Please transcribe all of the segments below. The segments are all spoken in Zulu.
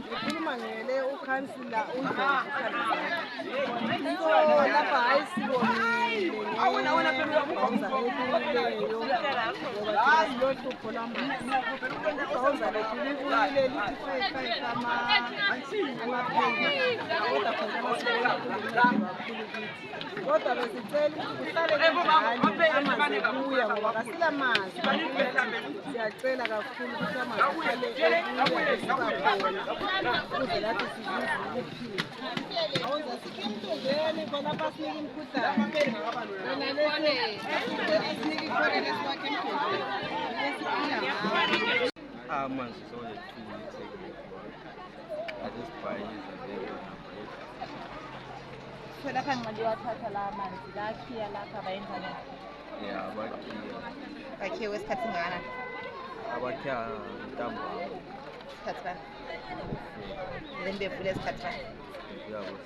Ngikhuluma ngele ukhansila so lapha ayisibonile ngebhawuza elileyo ngoba silohlupho ibhawuza lethu libuyile lithi 5 amapheli kodwa khona amasibona kakhulu kithi kodwa besicela ukuthi kuhlale kanjani amanzi ebuya ngoba kasilamanzi siyacela kakhulu ukuthi amanzi ahlale ebuya esibakhona ukuze lathi sizuze ukuphila bawuza sikintuzeni khona lapha sinika imikhuhlane wena lesi asiniki khona lesiwakhe emkhudleni amanzi sole 2 weeks ago. I just buy his available number. So lapha ngiwathatha la amanzi lakhiya lapha bayenza njani? Yeah, abakhiya. Bakhiya wesikhathi singana? Abakhiya ntambama. Isikhathi bani? Then bevule isikhathi bani? Yabo 6.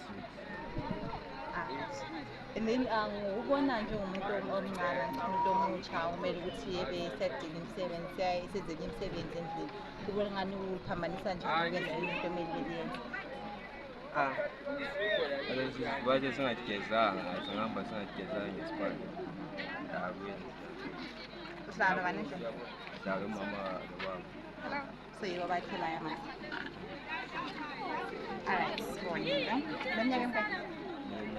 And then ngikubona njengomuntu omncane umuntu omutsha kumele ukuthi ebesedinga imisebenzi esenzele imisebenzi endlini ubona ngani uphambanisa nje ukwenza into emele yenze Baje singagezanga singahamba singagezanga ngesipande ndakwenza uhlala bani nje dlala umama nobaba so yibo bakhela yamanzi alright sibonile leminyaka emingaki 19.